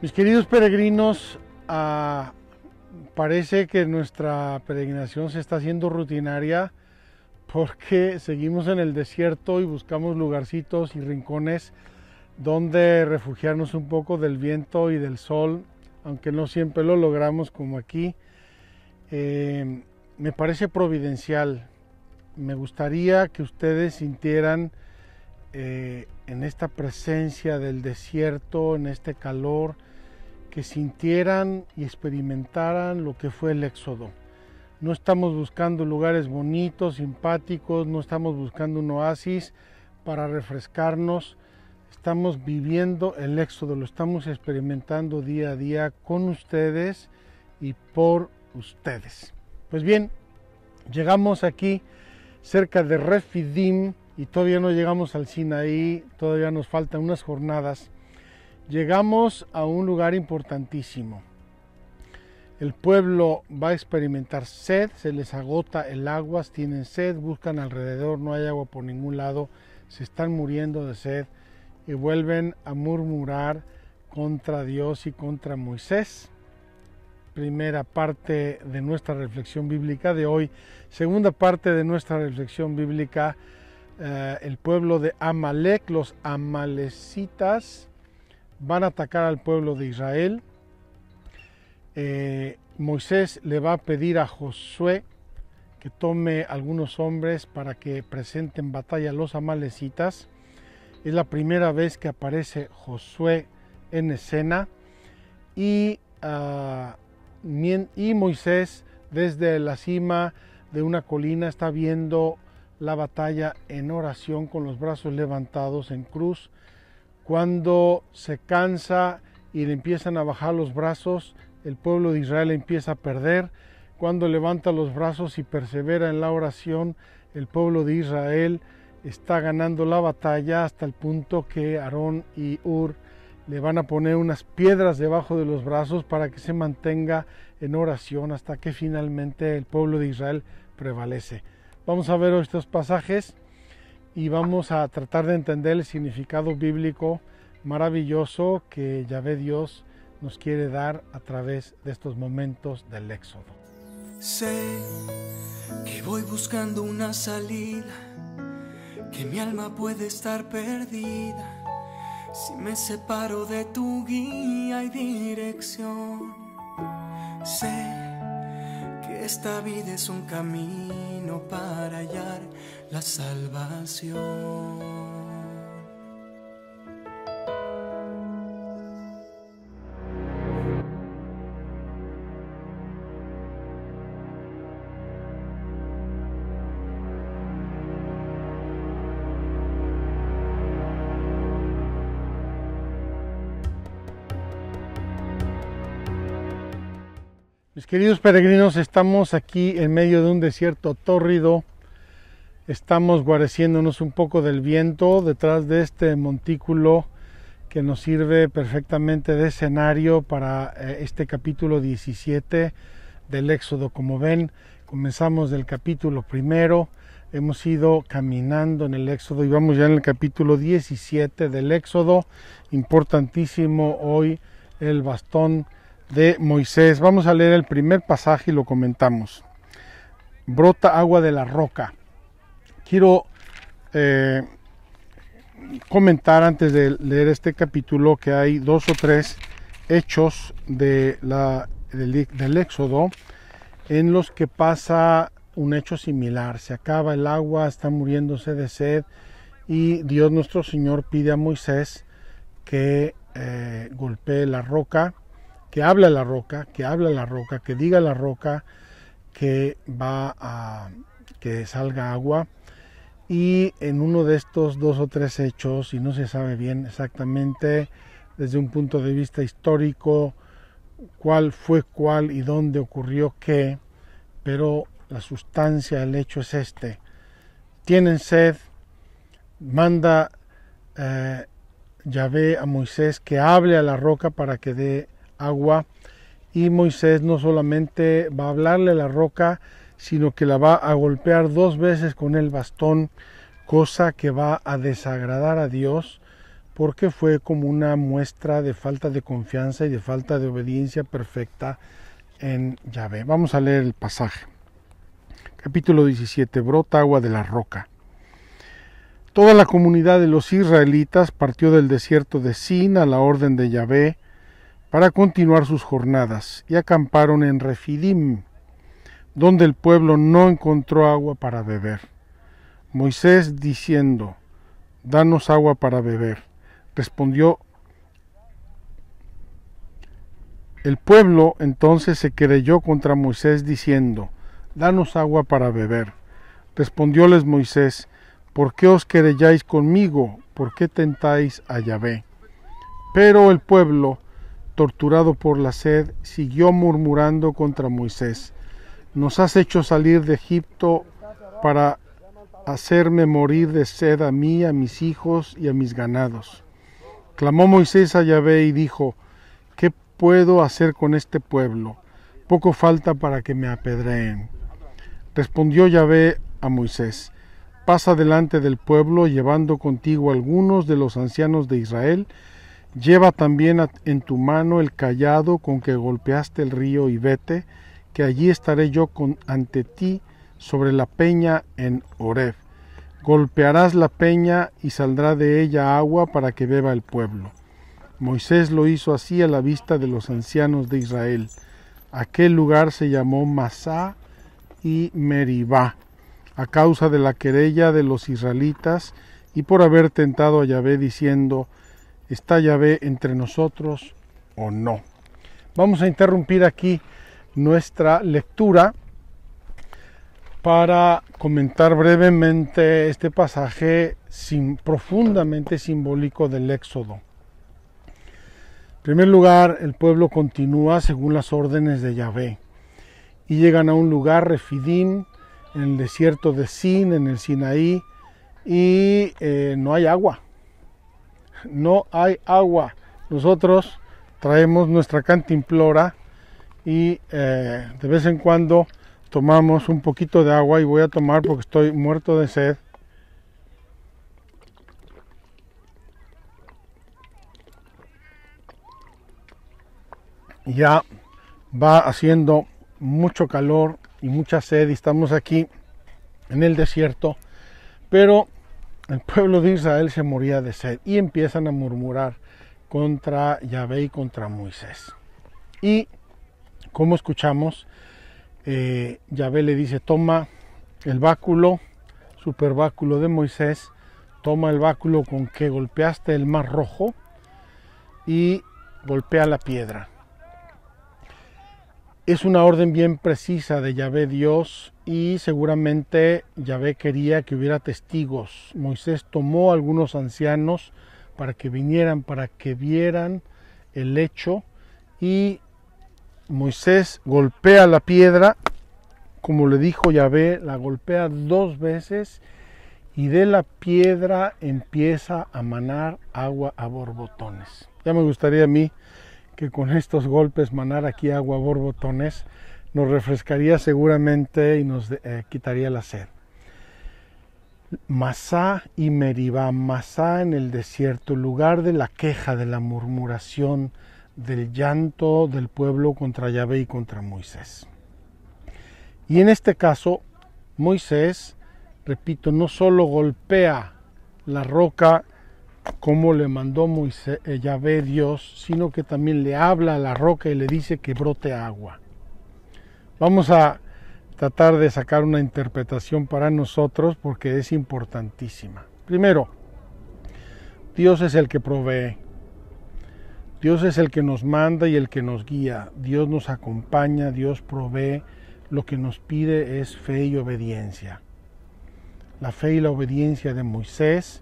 Mis queridos peregrinos, parece que nuestra peregrinación se está haciendo rutinaria porque seguimos en el desierto y buscamos lugarcitos y rincones donde refugiarnos un poco del viento y del sol, aunque no siempre lo logramos como aquí. Me parece providencial. Me gustaría que ustedes sintieran en esta presencia del desierto, en este calor, que sintieran y experimentaran lo que fue el Éxodo. No estamos buscando lugares bonitos, simpáticos, no estamos buscando un oasis para refrescarnos. Estamos viviendo el Éxodo, lo estamos experimentando día a día con ustedes y por ustedes. Pues bien, llegamos aquí cerca de Refidim y todavía no llegamos al Sinaí, todavía nos faltan unas jornadas. Llegamos a un lugar importantísimo. El pueblo va a experimentar sed, se les agota el agua, tienen sed, buscan alrededor, no hay agua por ningún lado, se están muriendo de sed y vuelven a murmurar contra Dios y contra Moisés. Primera parte de nuestra reflexión bíblica de hoy. Segunda parte de nuestra reflexión bíblica, el pueblo de Amalek, los amalecitas, van a atacar al pueblo de Israel. Moisés le va a pedir a Josué que tome algunos hombres para que presenten batalla a los amalecitas. Es la primera vez que aparece Josué en escena y Moisés desde la cima de una colina está viendo la batalla en oración con los brazos levantados en cruz. Cuando se cansa y le empiezan a bajar los brazos, el pueblo de Israel empieza a perder. Cuando levanta los brazos y persevera en la oración, el pueblo de Israel está ganando la batalla hasta el punto que Aarón y Hur le van a poner unas piedras debajo de los brazos para que se mantenga en oración hasta que finalmente el pueblo de Israel prevalece. Vamos a ver estos pasajes y vamos a tratar de entender el significado bíblico maravilloso que Yahvé Dios nos quiere dar a través de estos momentos del Éxodo. Sé que voy buscando una salida, que mi alma puede estar perdida si me separo de tu guía y dirección. Sé que esta vida es un camino para hallar la salvación. Mis queridos peregrinos, estamos aquí en medio de un desierto tórrido. Estamos guareciéndonos un poco del viento detrás de este montículo que nos sirve perfectamente de escenario para este capítulo 17 del Éxodo. Como ven, comenzamos del capítulo primero, hemos ido caminando en el Éxodo y vamos ya en el capítulo 17 del Éxodo. Importantísimo hoy el bastón de Moisés. Vamos a leer el primer pasaje y lo comentamos. Brota agua de la roca. Quiero comentar antes de leer este capítulo que hay dos o tres hechos del Éxodo en los que pasa un hecho similar. Se acaba el agua, está muriéndose de sed y Dios nuestro Señor pide a Moisés que golpee la roca, que hable a la roca, que hable a la roca, que diga a la roca que que salga agua. Y en uno de estos dos o tres hechos, y no se sabe bien exactamente desde un punto de vista histórico cuál fue cuál y dónde ocurrió qué, pero la sustancia del hecho es este. Tienen sed, manda Yahvé a Moisés que hable a la roca para que dé agua, y Moisés no solamente va a hablarle a la roca, sino que la va a golpear dos veces con el bastón, cosa que va a desagradar a Dios, porque fue como una muestra de falta de confianza y de falta de obediencia perfecta en Yahvé. Vamos a leer el pasaje. Capítulo 17. Brota agua de la roca. Toda la comunidad de los israelitas partió del desierto de Sin a la orden de Yahvé para continuar sus jornadas y acamparon en Refidim, donde el pueblo no encontró agua para beber. Moisés diciendo: danos agua para beber. Respondió el pueblo, entonces se querelló contra Moisés diciendo: danos agua para beber. Respondióles Moisés: ¿por qué os querelláis conmigo? ¿Por qué tentáis a Yahvé? Pero el pueblo, torturado por la sed, siguió murmurando contra Moisés: nos has hecho salir de Egipto para hacerme morir de sed a mí, a mis hijos y a mis ganados. Clamó Moisés a Yahvé y dijo: ¿qué puedo hacer con este pueblo? Poco falta para que me apedreen. Respondió Yahvé a Moisés: pasa delante del pueblo, llevando contigo algunos de los ancianos de Israel. Lleva también en tu mano el cayado con que golpeaste el río, y vete, que allí estaré yo ante ti sobre la peña en Horeb. Golpearás la peña y saldrá de ella agua para que beba el pueblo. Moisés lo hizo así a la vista de los ancianos de Israel. Aquel lugar se llamó Masá y Meribá, a causa de la querella de los israelitas y por haber tentado a Yahvé diciendo: ¿está Yahvé entre nosotros o no? Vamos a interrumpir aquí nuestra lectura para comentar brevemente este pasaje profundamente simbólico del Éxodo. En primer lugar, el pueblo continúa según las órdenes de Yahvé y llegan a un lugar, Refidim, en el desierto de Sin, en el Sinaí, y no hay agua. No hay agua. Nosotros traemos nuestra cantimplora y de vez en cuando tomamos un poquito de agua, y voy a tomar porque estoy muerto de sed. Ya va haciendo mucho calor y mucha sed y estamos aquí en el desierto, pero el pueblo de Israel se moría de sed y empiezan a murmurar contra Yahvé y contra Moisés. Y como escuchamos, Yahvé le dice: toma el báculo, super báculo de Moisés, toma el báculo con que golpeaste el mar rojo y golpea la piedra. Es una orden bien precisa de Yahvé Dios, y seguramente Yahvé quería que hubiera testigos. Moisés tomó a algunos ancianos para que vinieran, para que vieran el hecho, y Moisés golpea la piedra, como le dijo Yahvé, la golpea 2 veces, y de la piedra empieza a manar agua a borbotones. Ya me gustaría a mí que con estos golpes manar aquí agua a borbotones. Nos refrescaría seguramente y nos quitaría la sed. Masá y Meribá. Masá en el desierto, lugar de la queja, de la murmuración, del llanto del pueblo contra Yahvé y contra Moisés. Y en este caso, Moisés, repito, no solo golpea la roca como le mandó Yahvé Dios, sino que también le habla a la roca y le dice que brote agua. Vamos a tratar de sacar una interpretación para nosotros porque es importantísima. Primero, Dios es el que provee. Dios es el que nos manda y el que nos guía. Dios nos acompaña, Dios provee. Lo que nos pide es fe y obediencia. La fe y la obediencia de Moisés,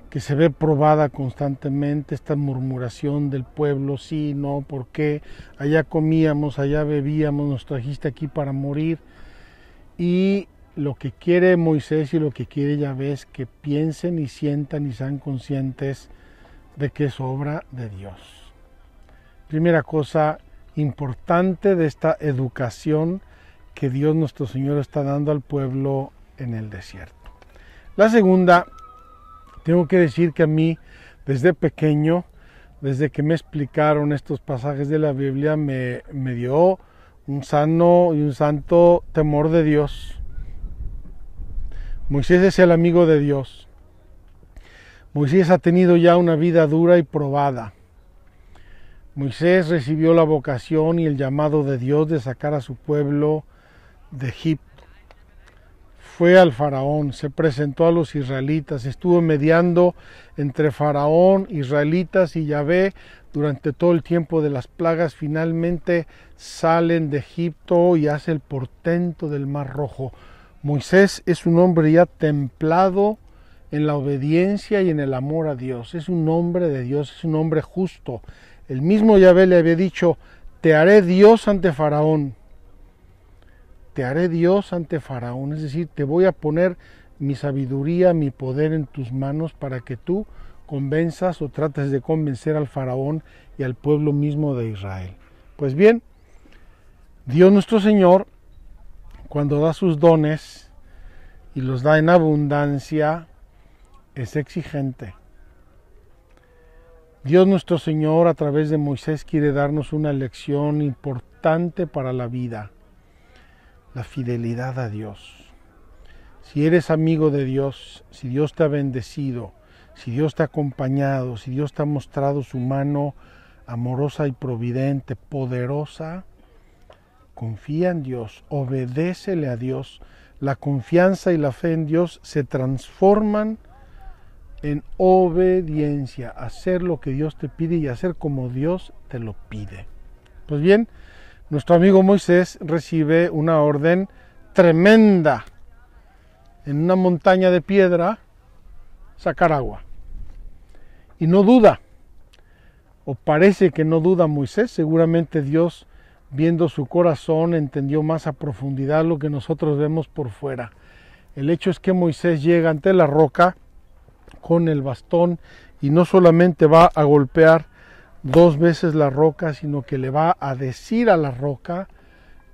que se ve probada constantemente, esta murmuración del pueblo: sí, no, ¿por qué? Allá comíamos, allá bebíamos, nos trajiste aquí para morir. Y lo que quiere Moisés y lo que quiere Yahvé es que piensen y sientan y sean conscientes de que es obra de Dios. Primera cosa importante de esta educación que Dios nuestro Señor está dando al pueblo en el desierto. La segunda, tengo que decir que a mí desde pequeño, desde que me explicaron estos pasajes de la Biblia, me dio un sano y un santo temor de Dios. Moisés es el amigo de Dios. Moisés ha tenido ya una vida dura y probada. Moisés recibió la vocación y el llamado de Dios de sacar a su pueblo de Egipto. Fue al faraón, se presentó a los israelitas, estuvo mediando entre faraón, israelitas y Yahvé durante todo el tiempo de las plagas. Finalmente salen de Egipto y hace el portento del Mar Rojo. Moisés es un hombre ya templado en la obediencia y en el amor a Dios. Es un hombre de Dios, es un hombre justo. El mismo Yahvé le había dicho: te haré Dios ante Faraón. Te haré Dios ante Faraón, es decir, te voy a poner mi sabiduría, mi poder en tus manos para que tú convenzas o trates de convencer al Faraón y al pueblo mismo de Israel. Pues bien, Dios nuestro Señor, cuando da sus dones y los da en abundancia, es exigente. Dios nuestro Señor, a través de Moisés, quiere darnos una lección importante para la vida: la fidelidad a Dios. Si eres amigo de Dios, si Dios te ha bendecido, si Dios te ha acompañado, si Dios te ha mostrado su mano amorosa y providente, poderosa, confía en Dios, obedécele a Dios. La confianza y la fe en Dios se transforman en obediencia, hacer lo que Dios te pide y hacer como Dios te lo pide. Pues bien, nuestro amigo Moisés recibe una orden tremenda: en una montaña de piedra sacar agua. Y no duda, o parece que no duda Moisés. Seguramente Dios, viendo su corazón, entendió más a profundidad lo que nosotros vemos por fuera. El hecho es que Moisés llega ante la roca con el bastón y no solamente va a golpear 2 veces la roca, sino que le va a decir a la roca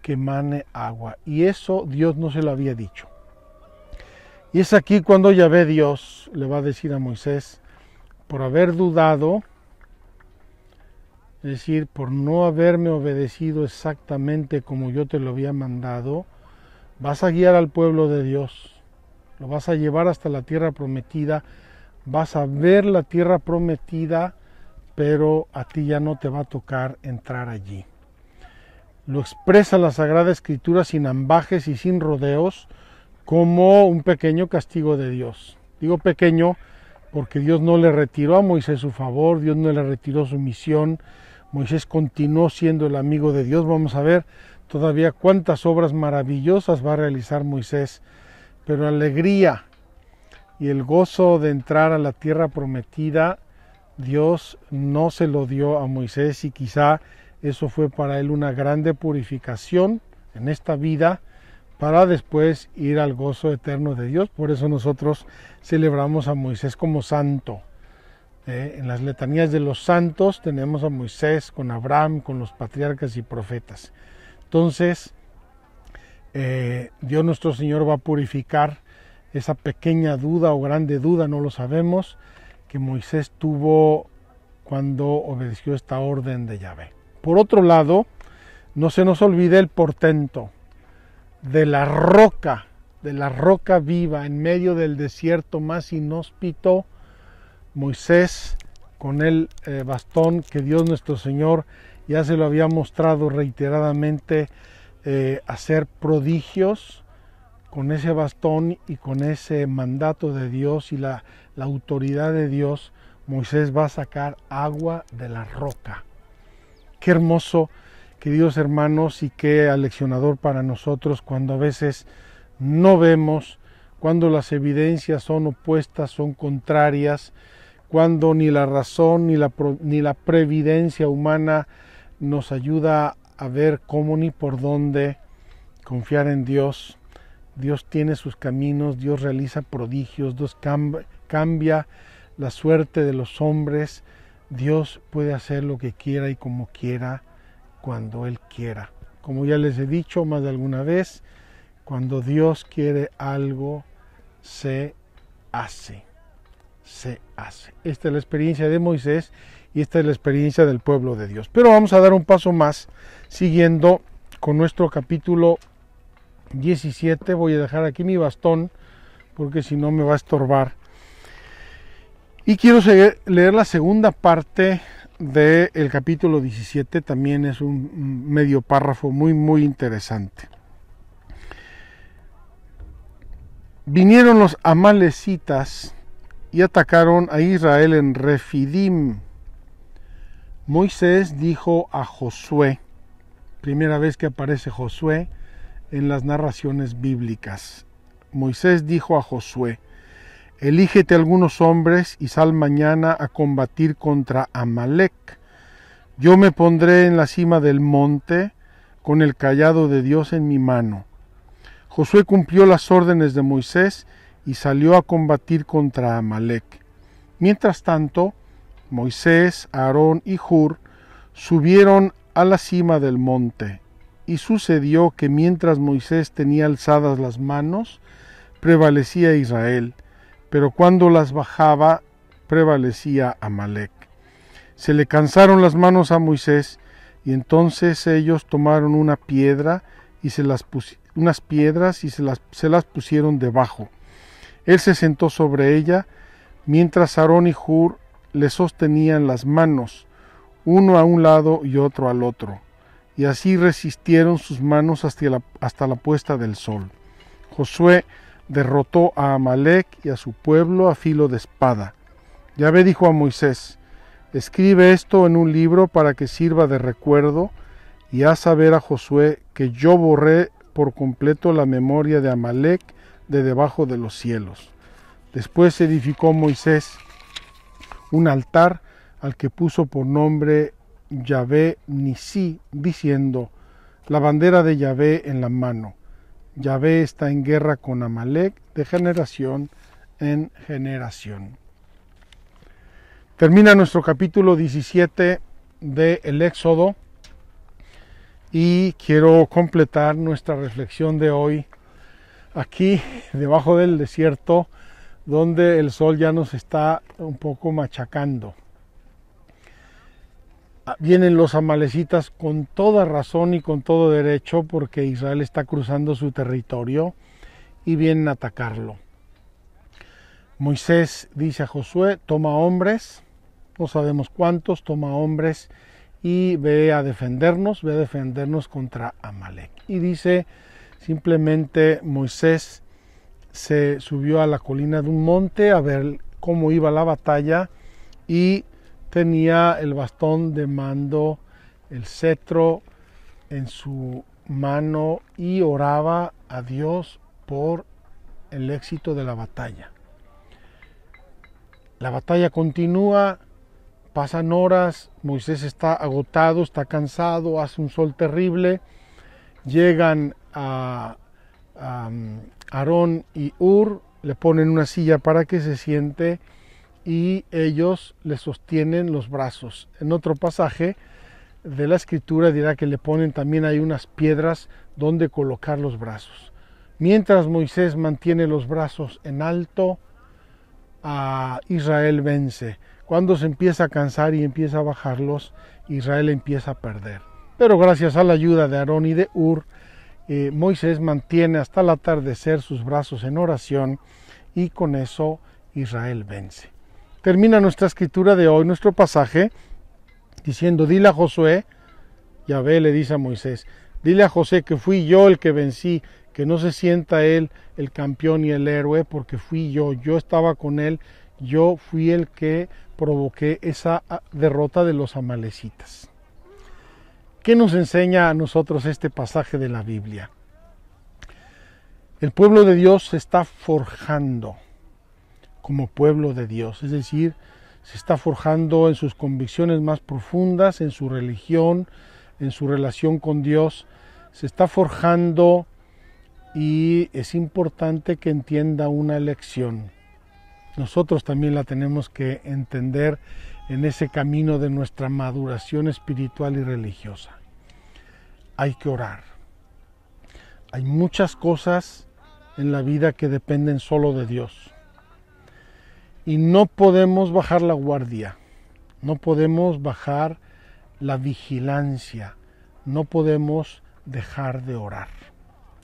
que emane agua. Y eso Dios no se lo había dicho. Y es aquí cuando Yahvé Dios le va a decir a Moisés: por haber dudado, es decir, por no haberme obedecido exactamente como yo te lo había mandado, vas a guiar al pueblo de Dios, lo vas a llevar hasta la tierra prometida, vas a ver la tierra prometida, pero a ti ya no te va a tocar entrar allí. Lo expresa la Sagrada Escritura sin ambajes y sin rodeos, como un pequeño castigo de Dios. Digo pequeño porque Dios no le retiró a Moisés su favor, Dios no le retiró su misión. Moisés continuó siendo el amigo de Dios. Vamos a ver todavía cuántas obras maravillosas va a realizar Moisés, pero la alegría y el gozo de entrar a la tierra prometida, Dios no se lo dio a Moisés, y quizá eso fue para él una grande purificación en esta vida, para después ir al gozo eterno de Dios. Por eso nosotros celebramos a Moisés como santo. En las letanías de los santos tenemos a Moisés con Abraham, con los patriarcas y profetas. Entonces, Dios nuestro Señor va a purificar esa pequeña duda o grande duda, no lo sabemos, que Moisés tuvo cuando obedeció esta orden de Yahvé. Por otro lado, no se nos olvide el portento de la roca viva en medio del desierto más inhóspito. Moisés, con el bastón que Dios nuestro Señor ya se lo había mostrado reiteradamente, hacer prodigios, con ese bastón y con ese mandato de Dios y la autoridad de Dios, Moisés va a sacar agua de la roca. Qué hermoso, queridos hermanos, y qué aleccionador para nosotros cuando a veces no vemos, cuando las evidencias son opuestas, son contrarias, cuando ni la razón ni la previdencia humana nos ayuda a ver cómo ni por dónde confiar en Dios. Dios tiene sus caminos, Dios realiza prodigios, Dios cambia la suerte de los hombres. Dios puede hacer lo que quiera y como quiera, cuando Él quiera. Como ya les he dicho más de alguna vez, cuando Dios quiere algo, se hace. se hace. Esta es la experiencia de Moisés y esta es la experiencia del pueblo de Dios. Pero vamos a dar un paso más, siguiendo con nuestro capítulo 17. Voy a dejar aquí mi bastón, porque si no me va a estorbar. Y quiero leer la segunda parte del capítulo 17, también es un medio párrafo muy interesante. Vinieron los amalecitas y atacaron a Israel en Refidim. Moisés dijo a Josué, primera vez que aparece Josué en las narraciones bíblicas. Moisés dijo a Josué: elígete algunos hombres y sal mañana a combatir contra Amalec. Yo me pondré en la cima del monte con el cayado de Dios en mi mano. Josué cumplió las órdenes de Moisés y salió a combatir contra Amalec. Mientras tanto, Moisés, Aarón y Hur subieron a la cima del monte. Y sucedió que mientras Moisés tenía alzadas las manos, prevalecía Israel, pero cuando las bajaba, prevalecía Amalec. Se le cansaron las manos a Moisés, y entonces ellos tomaron unas piedras y se las pusieron debajo. Él se sentó sobre ella, mientras Aarón y Hur le sostenían las manos, uno a un lado y otro al otro, y así resistieron sus manos hasta la puesta del sol. Josué derrotó a Amalec y a su pueblo a filo de espada. Yahvé dijo a Moisés: escribe esto en un libro para que sirva de recuerdo, y haz saber a Josué que yo borré por completo la memoria de Amalec de debajo de los cielos. Después edificó Moisés un altar al que puso por nombre Yahvé Nisí, diciendo: la bandera de Yahvé en la mano. Yahvé está en guerra con Amalec de generación en generación. Termina nuestro capítulo 17 del Éxodo y quiero completar nuestra reflexión de hoy aquí debajo del desierto, donde el sol ya nos está un poco machacando. Vienen los amalecitas con toda razón y con todo derecho, porque Israel está cruzando su territorio y vienen a atacarlo. Moisés dice a Josué: toma hombres, no sabemos cuántos, toma hombres y ve a defendernos contra Amalec. Y dice simplemente: Moisés se subió a la colina de un monte a ver cómo iba la batalla y tenía el bastón de mando, el cetro en su mano, y oraba a Dios por el éxito de la batalla. La batalla continúa, pasan horas, Moisés está agotado, está cansado, hace un sol terrible. Llegan a Aarón y Hur, le ponen una silla para que se siente y ellos le sostienen los brazos. En otro pasaje de la escritura dirá que le ponen también ahí unas piedras donde colocar los brazos. Mientras Moisés mantiene los brazos en alto, a Israel vence. Cuando se empieza a cansar y empieza a bajarlos, Israel empieza a perder. Pero gracias a la ayuda de Aarón y de Hur, Moisés mantiene hasta el atardecer sus brazos en oración y con eso Israel vence. Termina nuestra escritura de hoy, nuestro pasaje, diciendo: dile a Josué, Yahvé le dice a Moisés, dile a Josué que fui yo el que vencí, que no se sienta él el campeón y el héroe, porque fui yo estaba con él, yo fui el que provoqué esa derrota de los amalecitas. ¿Qué nos enseña a nosotros este pasaje de la Biblia? El pueblo de Dios se está forjando como pueblo de Dios, es decir, se está forjando en sus convicciones más profundas, en su religión, en su relación con Dios, se está forjando, y es importante que entienda una lección. Nosotros también la tenemos que entender en ese camino de nuestra maduración espiritual y religiosa. Hay que orar. Hay muchas cosas en la vida que dependen solo de Dios. Y no podemos bajar la guardia, no podemos bajar la vigilancia, no podemos dejar de orar.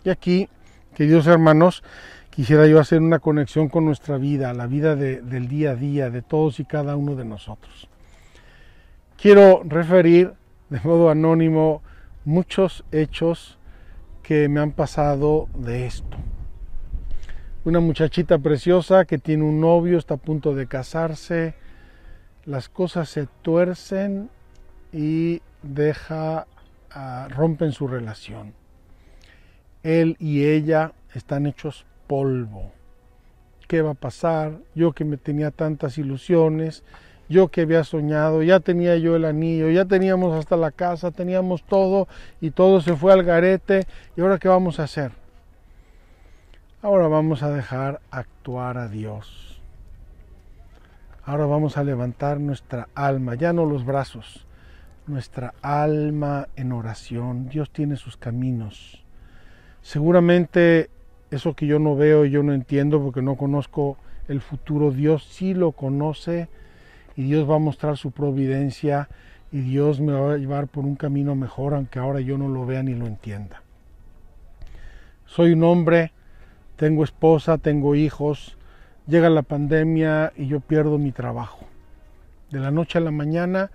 Y aquí, queridos hermanos, quisiera yo hacer una conexión con nuestra vida, la vida del día a día, de todos y cada uno de nosotros. Quiero referir de modo anónimo muchos hechos que me han pasado de esto. Una muchachita preciosa que tiene un novio, está a punto de casarse, las cosas se tuercen y rompen su relación. Él y ella están hechos polvo. ¿Qué va a pasar? Yo que me tenía tantas ilusiones, yo que había soñado, ya tenía yo el anillo, ya teníamos hasta la casa, teníamos todo y todo se fue al garete. ¿Y ahora qué vamos a hacer? Ahora vamos a dejar actuar a Dios. Ahora vamos a levantar nuestra alma, ya no los brazos, nuestra alma en oración. Dios tiene sus caminos. Seguramente eso que yo no veo y yo no entiendo porque no conozco el futuro, Dios sí lo conoce y Dios va a mostrar su providencia y Dios me va a llevar por un camino mejor, aunque ahora yo no lo vea ni lo entienda. Soy un hombre, tengo esposa, tengo hijos, llega la pandemia y yo pierdo mi trabajo. De la noche a la mañana,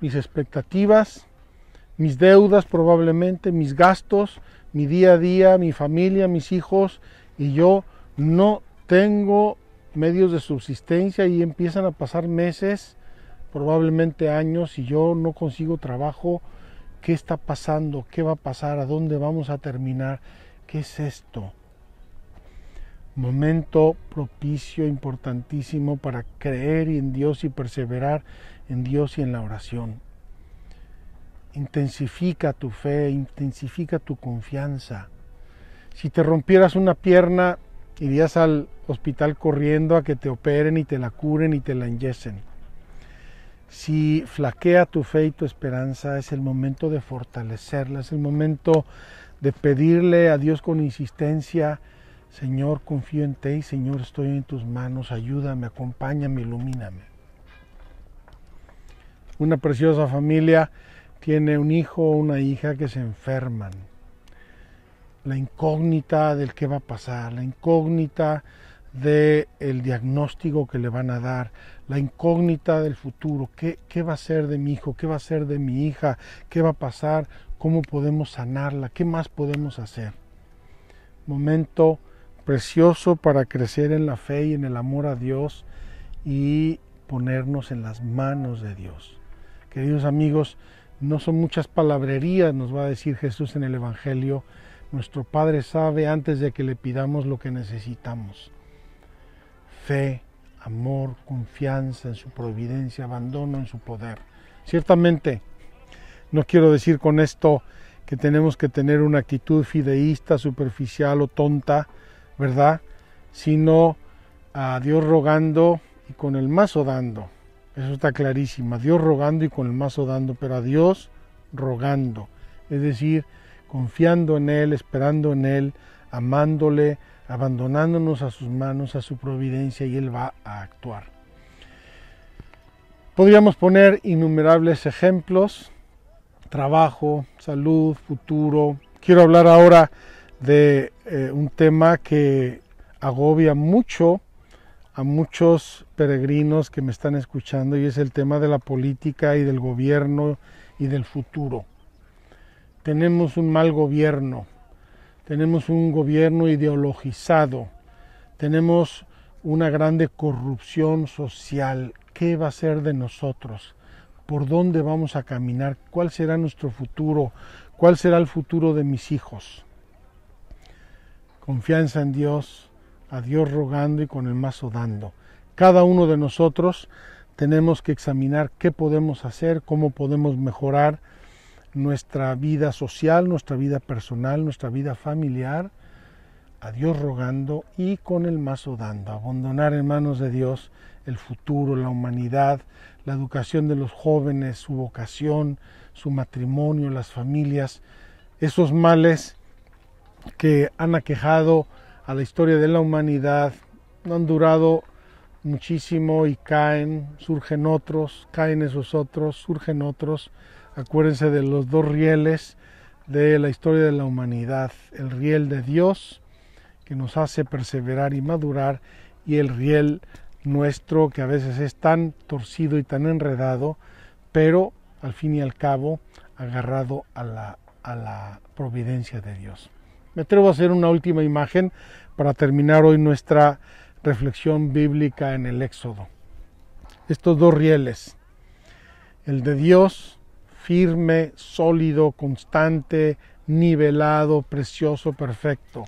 mis expectativas, mis deudas probablemente, mis gastos, mi día a día, mi familia, mis hijos, y yo no tengo medios de subsistencia y empiezan a pasar meses, probablemente años, y yo no consigo trabajo. ¿Qué está pasando? ¿Qué va a pasar? ¿A dónde vamos a terminar? ¿Qué es esto? Momento propicio, importantísimo para creer en Dios y perseverar en Dios y en la oración. Intensifica tu fe, intensifica tu confianza. Si te rompieras una pierna, irías al hospital corriendo a que te operen y te la curen y te la enyesen. Si flaquea tu fe y tu esperanza, es el momento de fortalecerla, es el momento de pedirle a Dios con insistencia: Señor, confío en ti, Señor, estoy en tus manos, ayúdame, acompáñame, ilumíname. Una preciosa familia tiene un hijo o una hija que se enferman. La incógnita del qué va a pasar, la incógnita del diagnóstico que le van a dar, la incógnita del futuro, qué va a ser de mi hijo, qué va a ser de mi hija, qué va a pasar, cómo podemos sanarla, qué más podemos hacer. Momento precioso para crecer en la fe y en el amor a Dios y ponernos en las manos de Dios. Queridos amigos, no son muchas palabrerías, nos va a decir Jesús en el Evangelio. Nuestro Padre sabe antes de que le pidamos lo que necesitamos. Fe, amor, confianza en su providencia, abandono en su poder. Ciertamente, no quiero decir con esto que tenemos que tener una actitud fideísta, superficial o tonta, ¿verdad? Sino a Dios rogando y con el mazo dando. Eso está clarísimo. A Dios rogando y con el mazo dando, pero a Dios rogando. Es decir, confiando en Él, esperando en Él, amándole, abandonándonos a sus manos, a su providencia, y Él va a actuar. Podríamos poner innumerables ejemplos: trabajo, salud, futuro. Quiero hablar ahora de un tema que agobia mucho a muchos peregrinos que me están escuchando, y es el tema de la política y del gobierno y del futuro. Tenemos un mal gobierno, tenemos un gobierno ideologizado, tenemos una grande corrupción social. ¿Qué va a ser de nosotros? ¿Por dónde vamos a caminar? ¿Cuál será nuestro futuro? ¿Cuál será el futuro de mis hijos? Confianza en Dios, a Dios rogando y con el mazo dando. Cada uno de nosotros tenemos que examinar qué podemos hacer, cómo podemos mejorar nuestra vida social, nuestra vida personal, nuestra vida familiar, a Dios rogando y con el mazo dando. Abandonar en manos de Dios el futuro, la humanidad, la educación de los jóvenes, su vocación, su matrimonio, las familias, esos males que han aquejado a la historia de la humanidad no han durado muchísimo y caen, surgen otros, caen esos otros, surgen otros. Acuérdense de los dos rieles de la historia de la humanidad, el riel de Dios que nos hace perseverar y madurar, y el riel nuestro que a veces es tan torcido y tan enredado, pero al fin y al cabo agarrado a la providencia de Dios. Me atrevo a hacer una última imagen para terminar hoy nuestra reflexión bíblica en el Éxodo. Estos dos rieles, el de Dios, firme, sólido, constante, nivelado, precioso, perfecto.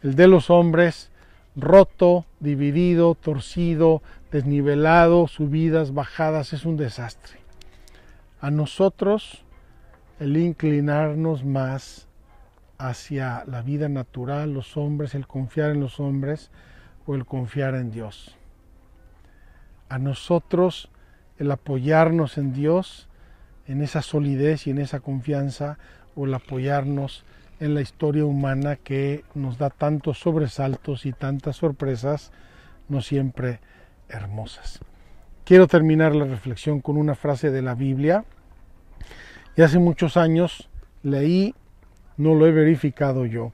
El de los hombres, roto, dividido, torcido, desnivelado, subidas, bajadas, es un desastre. A nosotros el inclinarnos más hacia la vida natural, los hombres, el confiar en los hombres o el confiar en Dios. A nosotros el apoyarnos en Dios, en esa solidez y en esa confianza, o el apoyarnos en la historia humana que nos da tantos sobresaltos y tantas sorpresas, no siempre hermosas. Quiero terminar la reflexión con una frase de la Biblia. Y hace muchos años leí, no lo he verificado yo,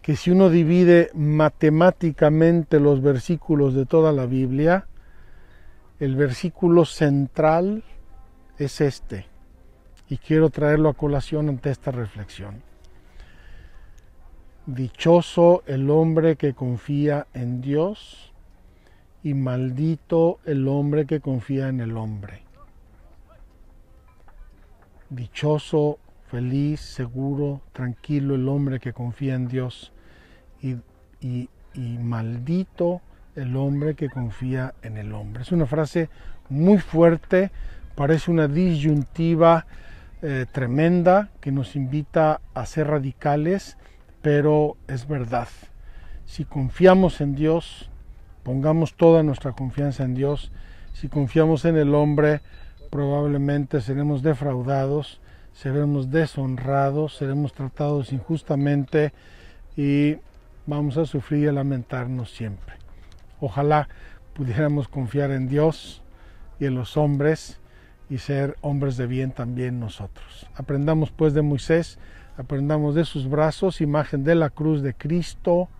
que si uno divide matemáticamente los versículos de toda la Biblia, el versículo central es este, y quiero traerlo a colación ante esta reflexión. Dichoso el hombre que confía en Dios y maldito el hombre que confía en el hombre. Dichoso, feliz, seguro, tranquilo el hombre que confía en Dios y maldito el hombre que confía en el hombre. Es una frase muy fuerte, parece una disyuntiva tremenda que nos invita a ser radicales, pero es verdad. Si confiamos en Dios, pongamos toda nuestra confianza en Dios. Si confiamos en el hombre, probablemente seremos defraudados, seremos deshonrados, seremos tratados injustamente y vamos a sufrir y a lamentarnos siempre. Ojalá pudiéramos confiar en Dios y en los hombres y ser hombres de bien también nosotros. Aprendamos pues de Moisés, aprendamos de sus brazos, imagen de la cruz de Cristo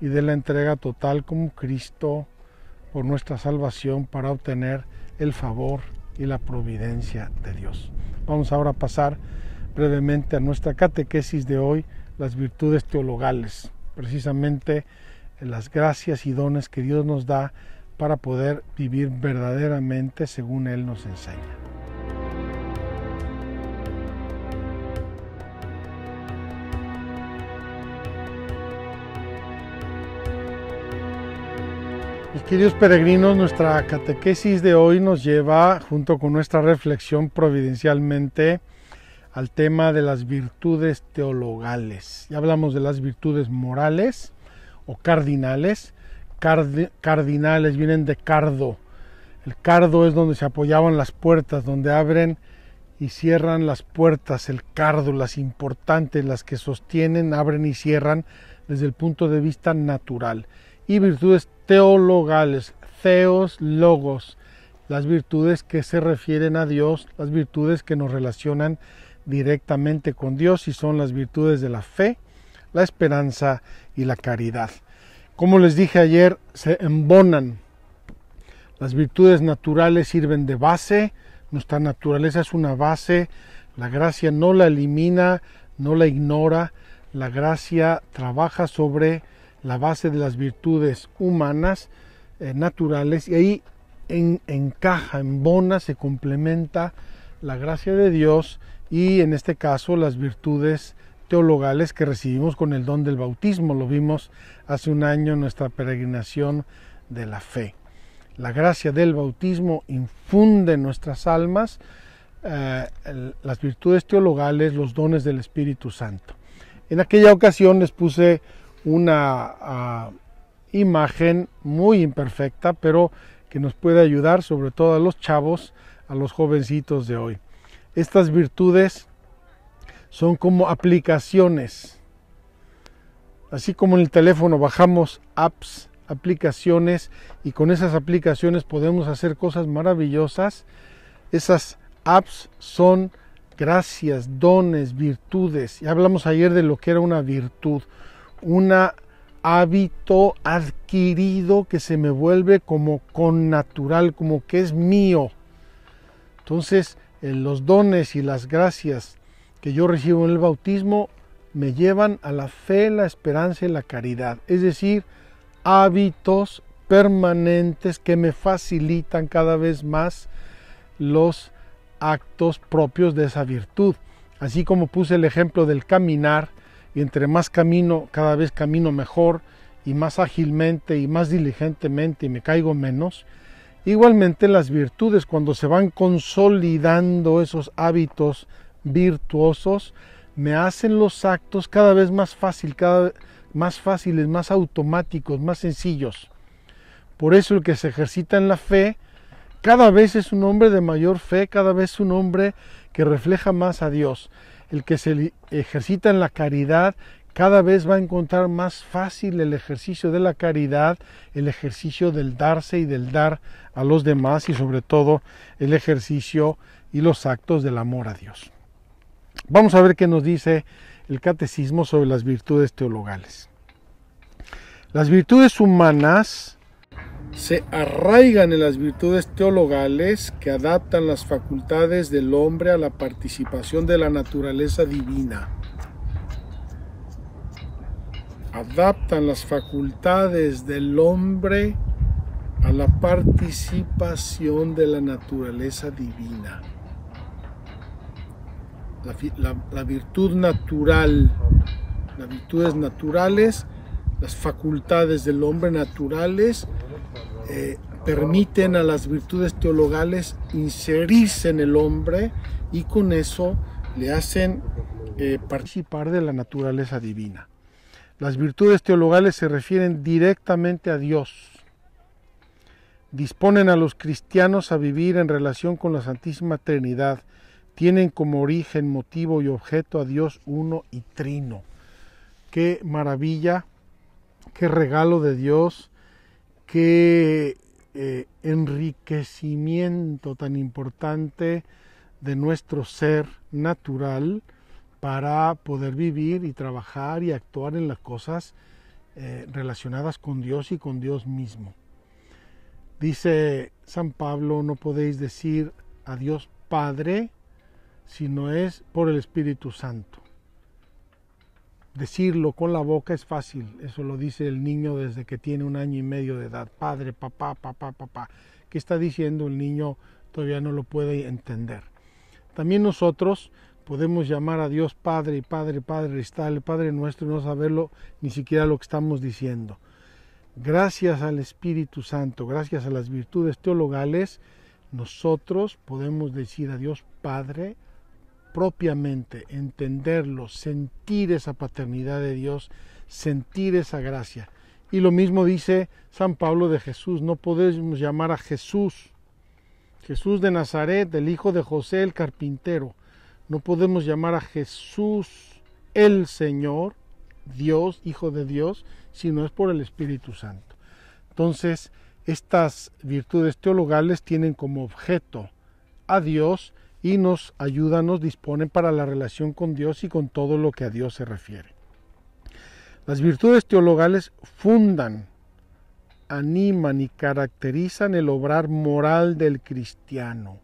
y de la entrega total como Cristo por nuestra salvación para obtener el favor y la providencia de Dios. Vamos ahora a pasar brevemente a nuestra catequesis de hoy, las virtudes teologales, precisamente las gracias y dones que Dios nos da para poder vivir verdaderamente según Él nos enseña. Mis queridos peregrinos, nuestra catequesis de hoy nos lleva, junto con nuestra reflexión providencialmente, al tema de las virtudes teologales. Ya hablamos de las virtudes morales o cardinales. Cardinales vienen de cardo. El cardo es donde se apoyaban las puertas, donde abren y cierran las puertas. El cardo, las importantes, las que sostienen, abren y cierran desde el punto de vista natural. Y virtudes teologales, theos, logos, las virtudes que se refieren a Dios, las virtudes que nos relacionan directamente con Dios y son las virtudes de la fe, la esperanza y la caridad. Como les dije ayer, se embonan. Las virtudes naturales sirven de base, nuestra naturaleza es una base, la gracia no la elimina, no la ignora, la gracia trabaja sobre la base de las virtudes humanas, naturales, y ahí encaja, embona, se complementa la gracia de Dios y en este caso las virtudes teologales que recibimos con el don del bautismo. Lo vimos hace un año en nuestra peregrinación de la fe. La gracia del bautismo infunde en nuestras almas las virtudes teologales, los dones del Espíritu Santo. En aquella ocasión les puse una imagen muy imperfecta, pero que nos puede ayudar sobre todo a los chavos, a los jovencitos de hoy. Estas virtudes son como aplicaciones. Así como en el teléfono bajamos apps, aplicaciones y con esas aplicaciones podemos hacer cosas maravillosas. Esas apps son gracias, dones, virtudes. Ya hablamos ayer de lo que era una virtud, un hábito adquirido que se me vuelve como connatural, como que es mío. Entonces, los dones y las gracias que yo recibo en el bautismo me llevan a la fe, la esperanza y la caridad. Es decir, hábitos permanentes que me facilitan cada vez más los actos propios de esa virtud. Así como puse el ejemplo del caminar, y entre más camino, cada vez camino mejor y más ágilmente y más diligentemente y me caigo menos. Igualmente las virtudes, cuando se van consolidando esos hábitos virtuosos, me hacen los actos cada vez más fáciles, más automáticos, más sencillos. Por eso el que se ejercita en la fe cada vez es un hombre de mayor fe, cada vez es un hombre que refleja más a Dios. El que se ejercita en la caridad cada vez va a encontrar más fácil el ejercicio de la caridad, el ejercicio del darse y del dar a los demás y sobre todo el ejercicio y los actos del amor a Dios. Vamos a ver qué nos dice el Catecismo sobre las virtudes teologales. Las virtudes humanas se arraigan en las virtudes teologales que adaptan las facultades del hombre a la participación de la naturaleza divina. Adaptan las facultades del hombre a la participación de la naturaleza divina. La virtud natural, las virtudes naturales, las facultades del hombre naturales permiten a las virtudes teologales inserirse en el hombre y con eso le hacen participar de la naturaleza divina. Las virtudes teologales se refieren directamente a Dios. Disponen a los cristianos a vivir en relación con la Santísima Trinidad. Tienen como origen, motivo y objeto a Dios uno y trino. Qué maravilla, qué regalo de Dios, qué enriquecimiento tan importante de nuestro ser natural para poder vivir y trabajar y actuar en las cosas relacionadas con Dios y con Dios mismo. Dice San Pablo, no podéis decir a Dios Padre si no es por el Espíritu Santo. Decirlo con la boca es fácil, eso lo dice el niño desde que tiene 1 año y medio de edad. Padre, papá, papá, papá. ¿Qué está diciendo? El niño todavía no lo puede entender. También nosotros podemos llamar a Dios Padre y Padre, Padre, está el Padre nuestro y no saberlo ni siquiera lo que estamos diciendo. Gracias al Espíritu Santo, gracias a las virtudes teologales, nosotros podemos decir a Dios Padre propiamente, entenderlo, sentir esa paternidad de Dios, sentir esa gracia. Y lo mismo dice San Pablo de Jesús, no podemos llamar a Jesús de Nazaret, el hijo de José el carpintero, no podemos llamar a Jesús el Señor, Dios, Hijo de Dios, si no es por el Espíritu Santo. Entonces, estas virtudes teologales tienen como objeto a Dios y nos ayudan, nos disponen para la relación con Dios y con todo lo que a Dios se refiere. Las virtudes teologales fundan, animan y caracterizan el obrar moral del cristiano.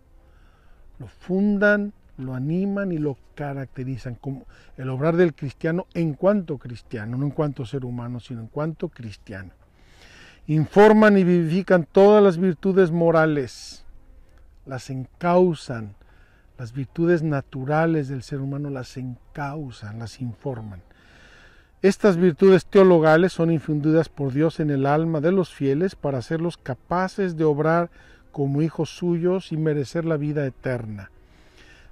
Lo fundan, lo animan y lo caracterizan como el obrar del cristiano en cuanto cristiano, no en cuanto ser humano, sino en cuanto cristiano. Informan y vivifican todas las virtudes morales, las encauzan, las virtudes naturales del ser humano las encauzan, las informan. Estas virtudes teologales son infundidas por Dios en el alma de los fieles para hacerlos capaces de obrar como hijos suyos y merecer la vida eterna.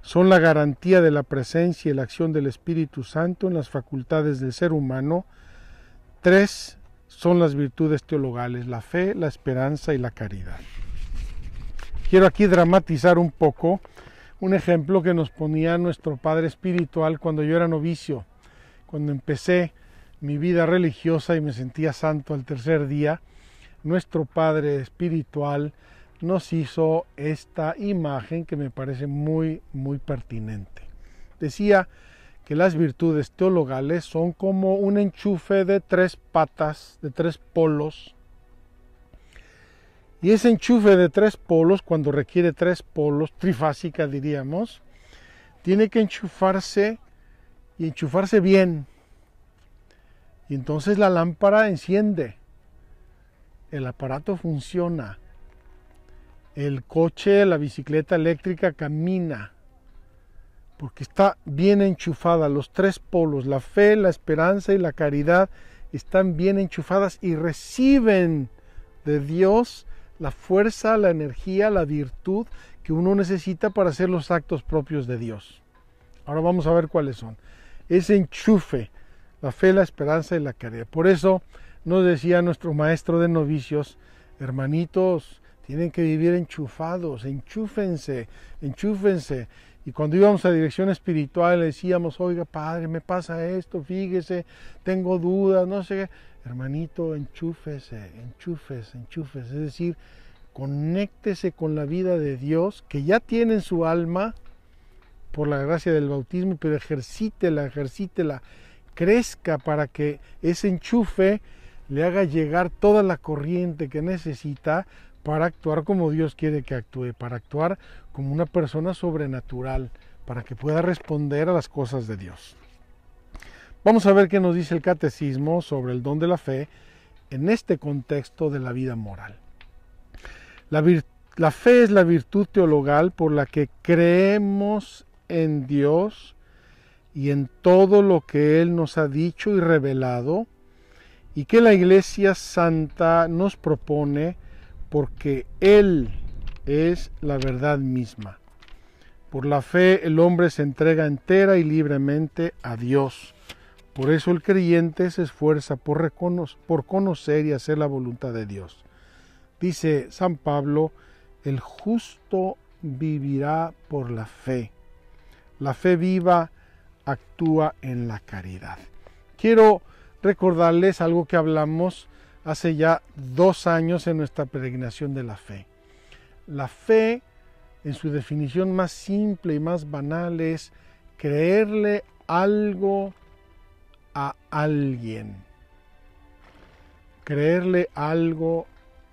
Son la garantía de la presencia y la acción del Espíritu Santo en las facultades del ser humano. 3 son las virtudes teologales: la fe, la esperanza y la caridad. Quiero aquí dramatizar un poco un ejemplo que nos ponía nuestro padre espiritual cuando yo era novicio, cuando empecé mi vida religiosa y me sentía santo al tercer día. nuestro Padre espiritual, nos hizo esta imagen que me parece muy, muy pertinente. Decía que las virtudes teologales son como un enchufe de 3 patas, de 3 polos. Y ese enchufe de 3 polos, cuando requiere 3 polos, trifásica diríamos, tiene que enchufarse y enchufarse bien. Y entonces la lámpara enciende, el aparato funciona, el coche, la bicicleta eléctrica camina, porque está bien enchufada. Los 3 polos, la fe, la esperanza y la caridad, están bien enchufadas y reciben de Dios la fuerza, la energía, la virtud que uno necesita para hacer los actos propios de Dios. Ahora vamos a ver cuáles son. Ese enchufe, la fe, la esperanza y la caridad. Por eso nos decía nuestro maestro de novicios: hermanitos, tienen que vivir enchufados, enchúfense, enchúfense. Y cuando íbamos a dirección espiritual le decíamos: oiga, padre, me pasa esto, fíjese, tengo dudas, no sé qué. Hermanito, enchúfese, enchúfese, enchúfese. Es decir, conéctese con la vida de Dios que ya tiene en su alma por la gracia del bautismo, pero ejercítela, ejercítela, crezca para que ese enchufe le haga llegar toda la corriente que necesita para actuar como Dios quiere que actúe, para actuar como una persona sobrenatural, para que pueda responder a las cosas de Dios. Vamos a ver qué nos dice el Catecismo sobre el don de la fe en este contexto de la vida moral. La fe es la virtud teologal por la que creemos en Dios y en todo lo que Él nos ha dicho y revelado, y que la Iglesia Santa nos propone, porque Él es la verdad misma. Por la fe el hombre se entrega entera y libremente a Dios. Por eso el creyente se esfuerza por conocer y hacer la voluntad de Dios. Dice San Pablo: el justo vivirá por la fe. La fe viva actúa en la caridad. Quiero recordarles algo que hablamos hace ya 2 años en nuestra peregrinación de la fe. La fe, en su definición más simple y más banal, es creerle algo a alguien. Creerle algo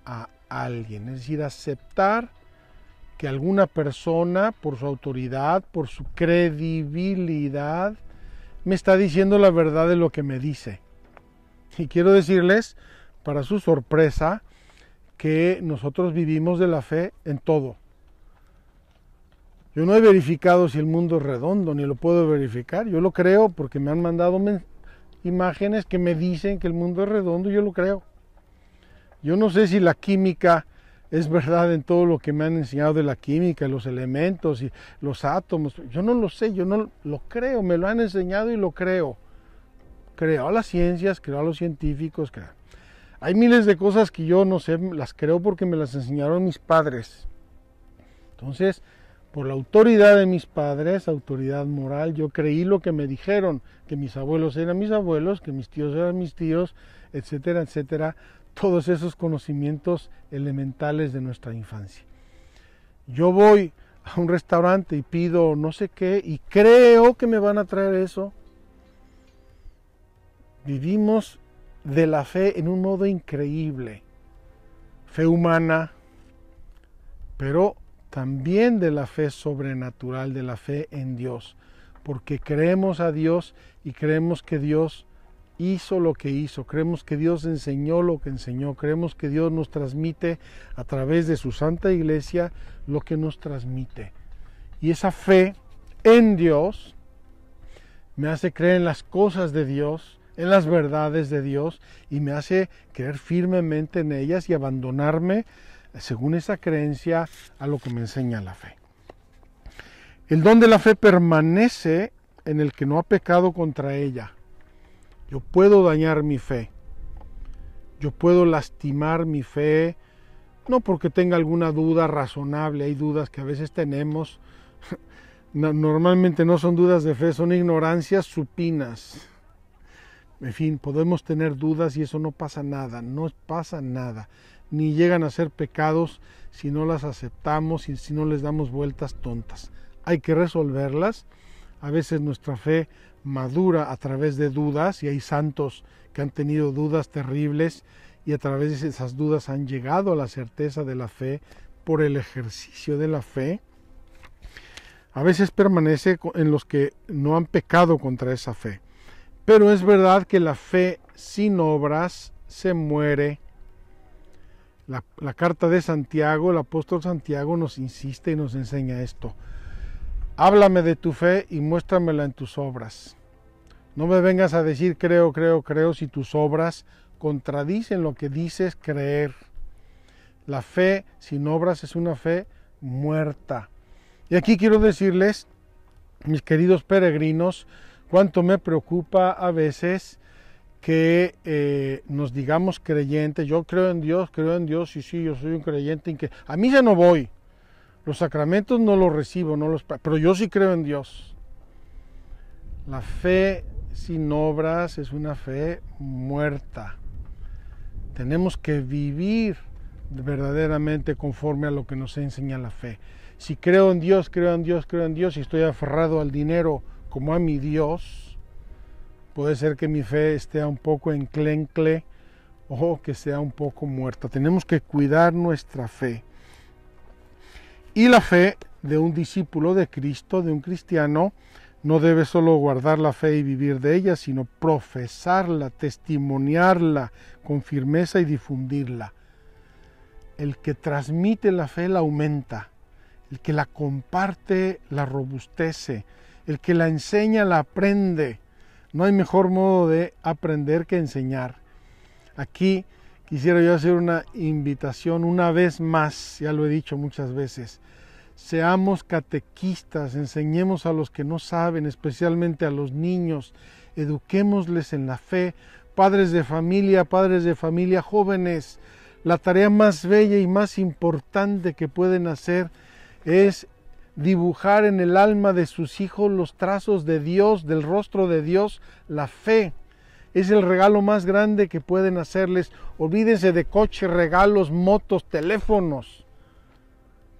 a alguien, es decir, aceptar que alguna persona, por su autoridad, por su credibilidad, me está diciendo la verdad de lo que me dice. Y quiero decirles, para su sorpresa, que nosotros vivimos de la fe en todo. Yo no he verificado si el mundo es redondo, ni lo puedo verificar. Yo lo creo porque me han mandado imágenes que me dicen que el mundo es redondo y yo lo creo. Yo no sé si la química es verdad en todo lo que me han enseñado de la química, los elementos y los átomos. Yo no lo sé, yo no lo creo, me lo han enseñado y lo creo. Creo a las ciencias, creo a los científicos, creo. Hay miles de cosas que yo no sé, las creo porque me las enseñaron mis padres. Entonces, por la autoridad de mis padres, autoridad moral, yo creí lo que me dijeron, que mis abuelos eran mis abuelos, que mis tíos eran mis tíos, etcétera, etcétera. Todos esos conocimientos elementales de nuestra infancia. Yo voy a un restaurante y pido no sé qué y creo que me van a traer eso. Vivimos de la fe en un modo increíble. Fe humana, pero también de la fe sobrenatural, de la fe en Dios. Porque creemos a Dios y creemos que Dios hizo lo que hizo, creemos que Dios enseñó lo que enseñó, creemos que Dios nos transmite a través de su Santa Iglesia lo que nos transmite. Y esa fe en Dios me hace creer en las cosas de Dios, en las verdades de Dios, y me hace creer firmemente en ellas y abandonarme, según esa creencia, a lo que me enseña la fe. El don de la fe permanece en el que no ha pecado contra ella. Yo puedo dañar mi fe, yo puedo lastimar mi fe, no porque tenga alguna duda razonable, hay dudas que a veces tenemos, normalmente no son dudas de fe, son ignorancias supinas. En fin, podemos tener dudas y eso no pasa nada, no pasa nada. ni llegan a ser pecados si no las aceptamos y si no les damos vueltas tontas. Hay que resolverlas. A veces nuestra fe madura a través de dudas, y hay santos que han tenido dudas terribles y a través de esas dudas han llegado a la certeza de la fe por el ejercicio de la fe. A veces permanece en los que no han pecado contra esa fe. Pero es verdad que la fe sin obras se muere. La carta de Santiago, el apóstol Santiago nos insiste y nos enseña esto. Háblame de tu fe y muéstramela en tus obras. No me vengas a decir creo, creo, creo si tus obras contradicen lo que dices creer. La fe sin obras es una fe muerta. Y aquí quiero decirles, mis queridos peregrinos, cuánto me preocupa a veces que nos digamos creyentes. Yo creo en Dios, y sí, yo soy un creyente. A misa no voy, los sacramentos no los recibo, pero yo sí creo en Dios. La fe sin obras es una fe muerta. Tenemos que vivir verdaderamente conforme a lo que nos enseña la fe. Si creo en Dios, y estoy aferrado al dinero como a mi Dios, puede ser que mi fe esté un poco enclencle o que sea un poco muerta. Tenemos que cuidar nuestra fe. Y la fe de un discípulo de Cristo, de un cristiano, no debe solo guardar la fe y vivir de ella, sino profesarla, testimoniarla con firmeza y difundirla. El que transmite la fe la aumenta, el que la comparte la robustece, el que la enseña la aprende. No hay mejor modo de aprender que enseñar. Aquí quisiera yo hacer una invitación una vez más, ya lo he dicho muchas veces. Seamos catequistas, enseñemos a los que no saben, especialmente a los niños, eduquémosles en la fe. Padres de familia, jóvenes, la tarea más bella y más importante que pueden hacer es dibujar en el alma de sus hijos los trazos de Dios, del rostro de Dios. La fe es el regalo más grande que pueden hacerles. Olvídense de coches, regalos, motos, teléfonos.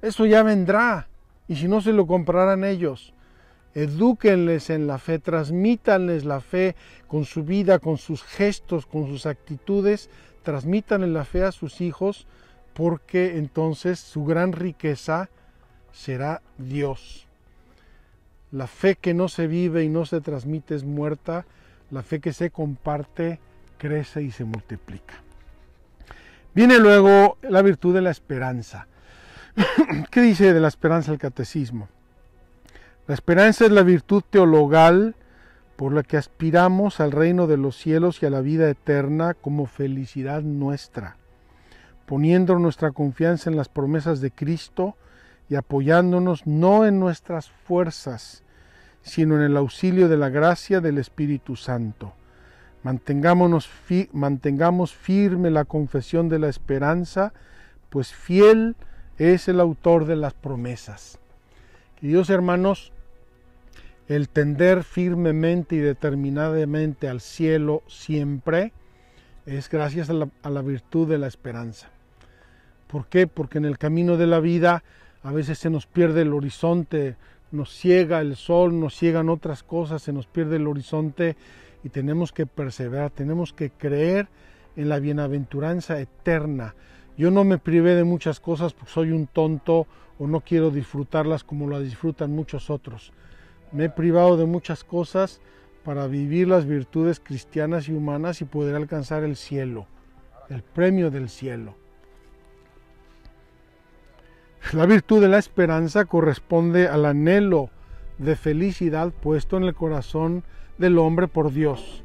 Eso ya vendrá, y si no se lo comprarán ellos. Edúquenles en la fe, transmítanles la fe con su vida, con sus gestos, con sus actitudes. Transmítanle la fe a sus hijos, porque entonces su gran riqueza será Dios. La fe que no se vive y no se transmite es muerta. La fe que se comparte crece y se multiplica. Viene luego la virtud de la esperanza. ¿Qué dice de la esperanza el catecismo? La esperanza es la virtud teologal por la que aspiramos al reino de los cielos y a la vida eterna como felicidad nuestra, poniendo nuestra confianza en las promesas de Cristo y apoyándonos no en nuestras fuerzas, sino en el auxilio de la gracia del Espíritu Santo. Mantengamos firme la confesión de la esperanza, pues fiel es el autor de las promesas. Queridos hermanos, el tender firmemente y determinadamente al cielo siempre es gracias a la virtud de la esperanza. ¿Por qué? Porque en el camino de la vida a veces se nos pierde el horizonte, nos ciega el sol, nos ciegan otras cosas, se nos pierde el horizonte y tenemos que perseverar, tenemos que creer en la bienaventuranza eterna. Yo no me privé de muchas cosas porque soy un tonto o no quiero disfrutarlas como las disfrutan muchos otros. Me he privado de muchas cosas para vivir las virtudes cristianas y humanas y poder alcanzar el cielo, el premio del cielo. La virtud de la esperanza corresponde al anhelo de felicidad puesto en el corazón del hombre por Dios.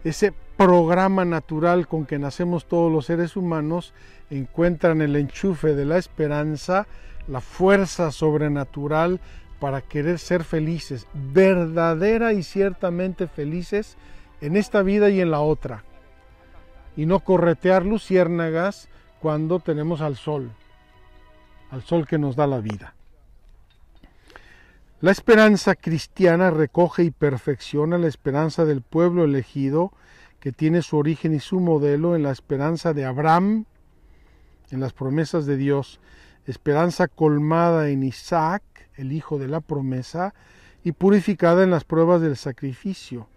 Ese programa natural con que nacemos todos los seres humanos encuentra en el enchufe de la esperanza la fuerza sobrenatural para querer ser felices, verdadera y ciertamente felices en esta vida y en la otra, y no corretear luciérnagas cuando tenemos al sol que nos da la vida. La esperanza cristiana recoge y perfecciona la esperanza del pueblo elegido, que tiene su origen y su modelo en la esperanza de Abraham, en las promesas de Dios, esperanza colmada en Isaac, el hijo de la promesa, y purificada en las pruebas del sacrificio.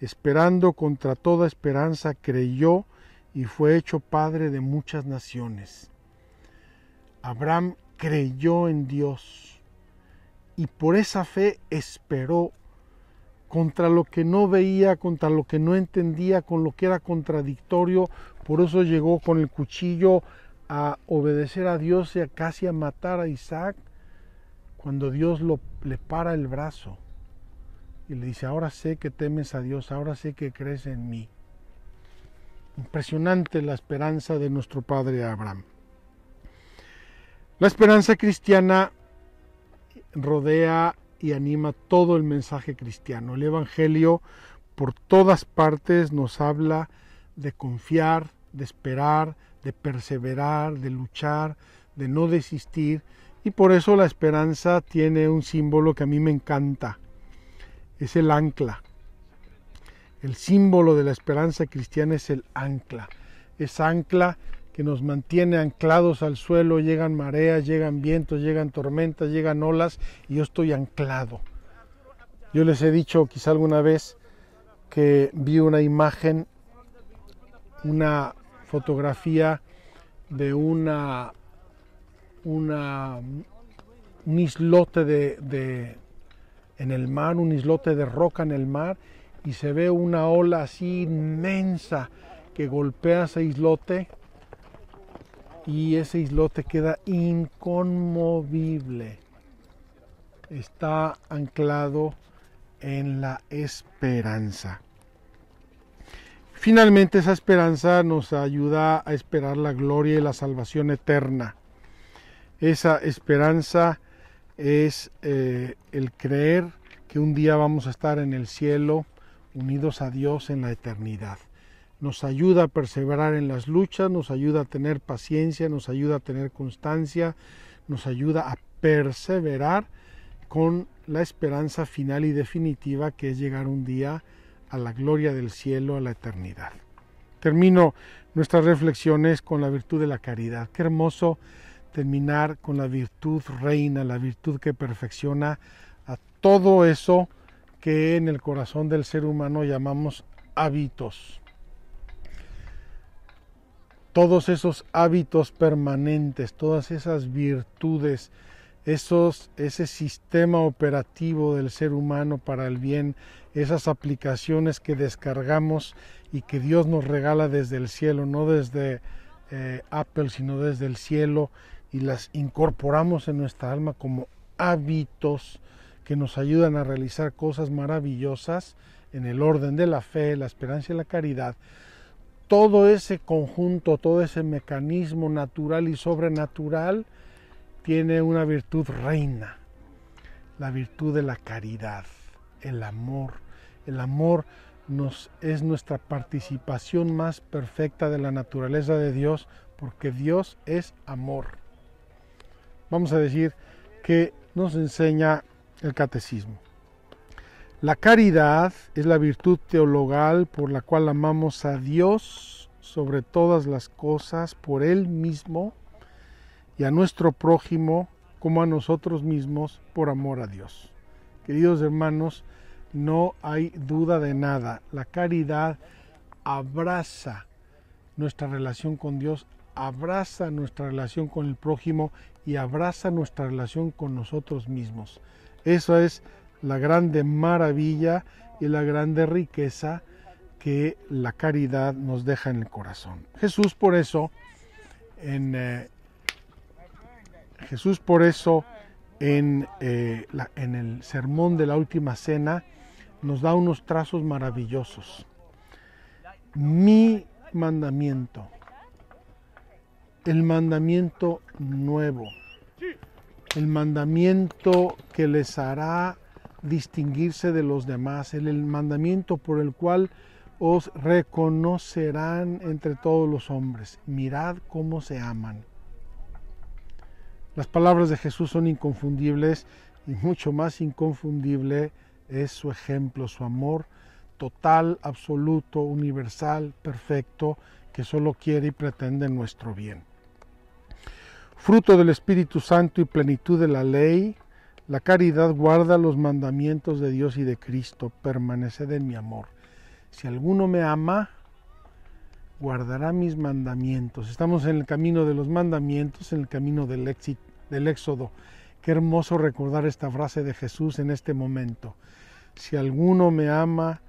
Esperando contra toda esperanza, creyó y fue hecho padre de muchas naciones. Abraham creyó en Dios y por esa fe esperó contra lo que no veía, contra lo que no entendía, con lo que era contradictorio. Por eso llegó con el cuchillo a obedecer a Dios y casi a matar a Isaac, cuando Dios le para el brazo y le dice: ahora sé que temes a Dios, ahora sé que crees en mí. Impresionante la esperanza de nuestro padre Abraham. La esperanza cristiana rodea y anima todo el mensaje cristiano. El Evangelio por todas partes nos habla de confiar, de esperar, de perseverar, de luchar, de no desistir, y por eso la esperanza tiene un símbolo que a mí me encanta. Es el ancla. El símbolo de la esperanza cristiana es el ancla. Es ancla que nos mantiene anclados al suelo. Llegan mareas, llegan vientos, llegan tormentas, llegan olas, y yo estoy anclado. Yo les he dicho quizá alguna vez que vi una imagen, una fotografía de un islote en el mar, un islote de roca en el mar, y se ve una ola así inmensa que golpea ese islote, y ese islote queda inconmovible. Está anclado en la esperanza. Finalmente, esa esperanza nos ayuda a esperar la gloria y la salvación eterna. Esa esperanza es el creer que un día vamos a estar en el cielo, unidos a Dios en la eternidad. Nos ayuda a perseverar en las luchas, nos ayuda a tener paciencia, nos ayuda a tener constancia, nos ayuda a perseverar con la esperanza final y definitiva, que es llegar un día a la gloria del cielo, a la eternidad. Termino nuestras reflexiones con la virtud de la caridad. Qué hermoso terminar con la virtud reina, la virtud que perfecciona a todo eso que en el corazón del ser humano llamamos hábitos. Todos esos hábitos permanentes, todas esas virtudes, ese sistema operativo del ser humano para el bien, esas aplicaciones que descargamos y que Dios nos regala desde el cielo, no desde Apple, sino desde el cielo, y las incorporamos en nuestra alma como hábitos que nos ayudan a realizar cosas maravillosas en el orden de la fe, la esperanza y la caridad. Todo ese conjunto, todo ese mecanismo natural y sobrenatural tiene una virtud reina, la virtud de la caridad, el amor. El amor es nuestra participación más perfecta de la naturaleza de Dios, porque Dios es amor. Vamos a decir que nos enseña el catecismo. La caridad es la virtud teologal por la cual amamos a Dios sobre todas las cosas, por Él mismo, y a nuestro prójimo como a nosotros mismos, por amor a Dios. Queridos hermanos, no hay duda de nada. La caridad abraza nuestra relación con Dios, abraza nuestra relación con el prójimo y abraza nuestra relación con nosotros mismos. Eso es la grande maravilla y la grande riqueza que la caridad nos deja en el corazón. Jesús por eso en el sermón de la última cena nos da unos trazos maravillosos. Mi mandamiento, el mandamiento nuevo, el mandamiento que les hará distinguirse de los demás, el mandamiento por el cual os reconocerán entre todos los hombres. Mirad cómo se aman. Las palabras de Jesús son inconfundibles, y mucho más inconfundible es su ejemplo, su amor total, absoluto, universal, perfecto, que solo quiere y pretende nuestro bien. fruto del Espíritu Santo y plenitud de la ley, la caridad guarda los mandamientos de Dios y de Cristo, permaneced en mi amor. Si alguno me ama, guardará mis mandamientos. Estamos en el camino de los mandamientos, en el camino del Éxodo. Qué hermoso recordar esta frase de Jesús en este momento. Si alguno me ama,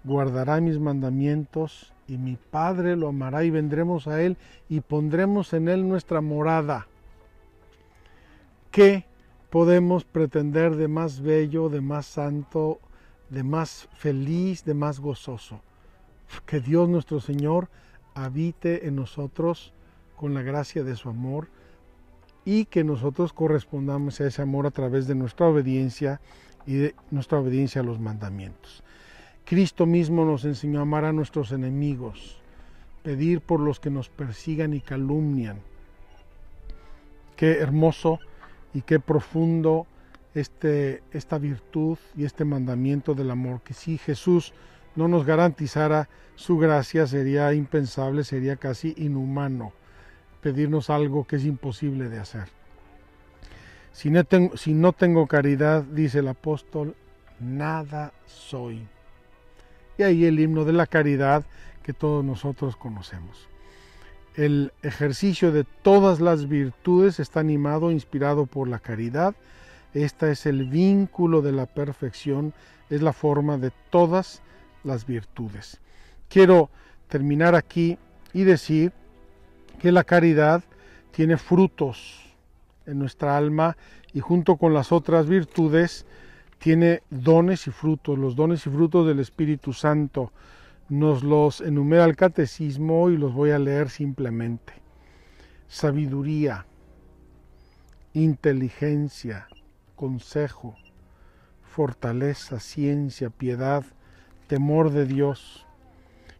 guardará mis mandamientos, y mi Padre lo amará, y vendremos a él y pondremos en él nuestra morada. ¿Qué podemos pretender de más bello, de más santo, de más feliz, de más gozoso? Que Dios nuestro Señor habite en nosotros con la gracia de su amor, y que nosotros correspondamos a ese amor a través de nuestra obediencia y de nuestra obediencia a los mandamientos. Cristo mismo nos enseñó a amar a nuestros enemigos, pedir por los que nos persigan y calumnian. Qué hermoso y qué profundo esta virtud y este mandamiento del amor, que si Jesús no nos garantizara su gracia sería impensable, sería casi inhumano pedirnos algo que es imposible de hacer. Si no tengo caridad, dice el apóstol, nada soy. Y ahí el himno de la caridad que todos nosotros conocemos. El ejercicio de todas las virtudes está animado, inspirado por la caridad. Esta es el vínculo de la perfección, es la forma de todas las virtudes. Quiero terminar aquí y decir que la caridad tiene frutos en nuestra alma, y junto con las otras virtudes tiene dones y frutos. Los dones y frutos del Espíritu Santo nos los enumera el Catecismo y los voy a leer simplemente. Sabiduría, inteligencia, consejo, fortaleza, ciencia, piedad, temor de Dios.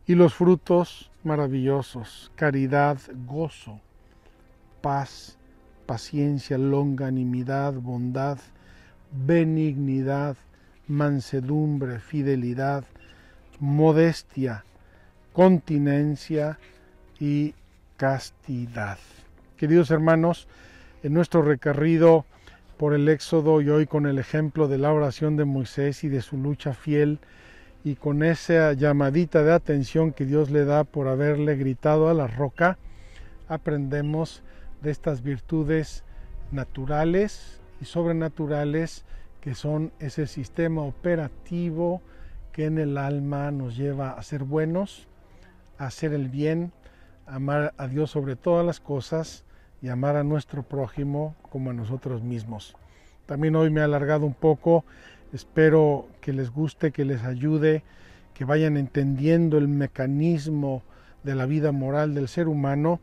Y los frutos maravillosos: caridad, gozo, paz, paciencia, longanimidad, bondad, benignidad, mansedumbre, fidelidad, modestia, continencia y castidad. Queridos hermanos, en nuestro recorrido por el Éxodo, y hoy con el ejemplo de la oración de Moisés y de su lucha fiel, y con esa llamadita de atención que Dios le da por haberle gritado a la roca, aprendemos de estas virtudes naturales y sobrenaturales, que son ese sistema operativo que en el alma nos lleva a ser buenos, a hacer el bien, a amar a Dios sobre todas las cosas y amar a nuestro prójimo como a nosotros mismos. También hoy me he alargado un poco, espero que les guste, que les ayude, que vayan entendiendo el mecanismo de la vida moral del ser humano,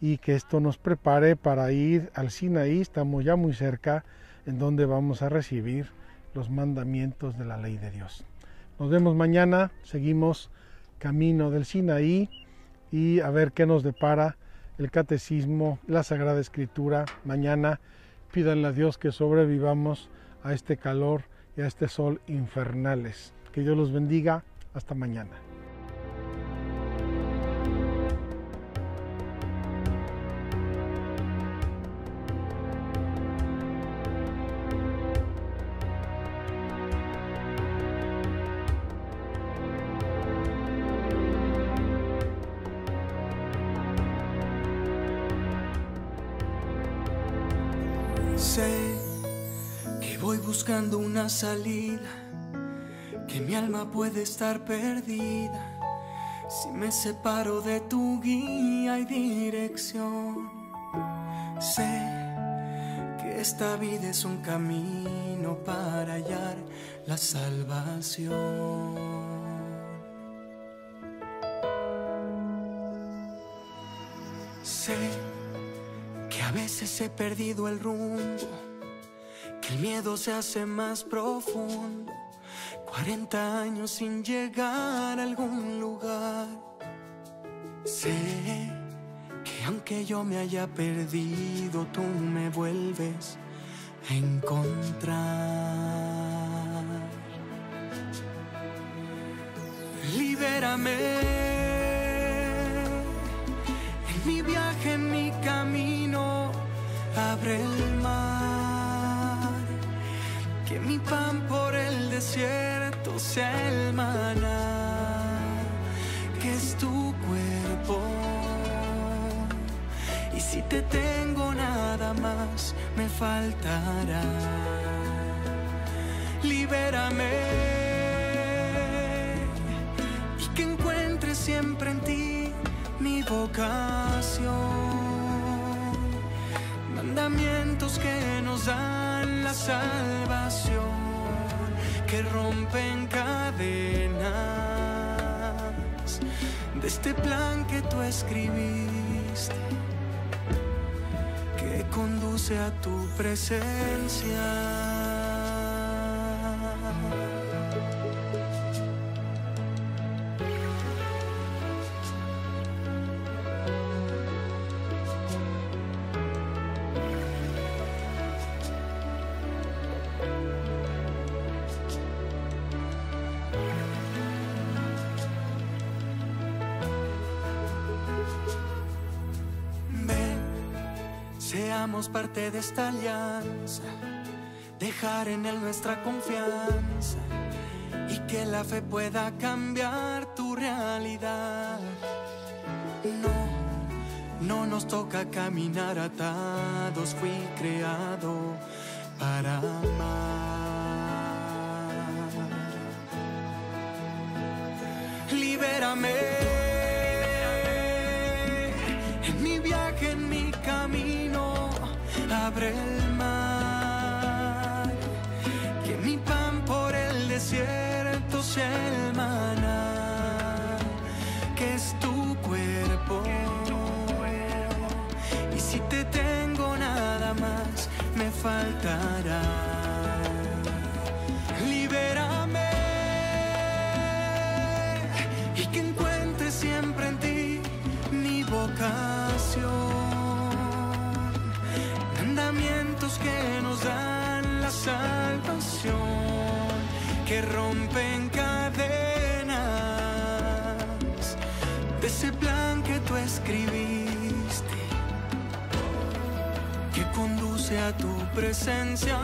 y que esto nos prepare para ir al Sinaí. Estamos ya muy cerca, en donde vamos a recibir los mandamientos de la ley de Dios. Nos vemos mañana, seguimos camino del Sinaí, y a ver qué nos depara el Catecismo, la Sagrada Escritura. Mañana pídanle a Dios que sobrevivamos a este calor y a este sol infernales. Que Dios los bendiga. Hasta mañana. Sé que voy buscando una salida, que mi alma puede estar perdida si me separo de tu guía y dirección. Sé que esta vida es un camino para hallar la salvación. Sé que a veces he perdido el rumbo, que el miedo se hace más profundo, 40 años sin llegar a algún lugar. Sé que aunque yo me haya perdido, tú me vuelves a encontrar. Libérame en mi viaje, en mi camino, abre el mar, que mi pan por el desierto sea el maná, que es tu cuerpo. Y si te tengo nada más me faltará. Libérame y que encuentre siempre en ti mi vocación. Mandamientos que nos dan la salvación, que rompen cadenas de este plan que tú escribiste, que conduce a tu presencia. Seamos parte de esta alianza, dejar en Él nuestra confianza y que la fe pueda cambiar tu realidad. No nos toca caminar atados, fui creado para amar. Libérame en mi viaje, en mi camino, abre el mar, que mi pan por el desierto sea el maná, que es tu cuerpo. Y si te tengo nada más me faltará. Libérame y que encuentre siempre en ti mi vocación. Mandamientos que nos dan la salvación, que rompen cadenas de ese plan que tú escribiste, que conduce a tu presencia.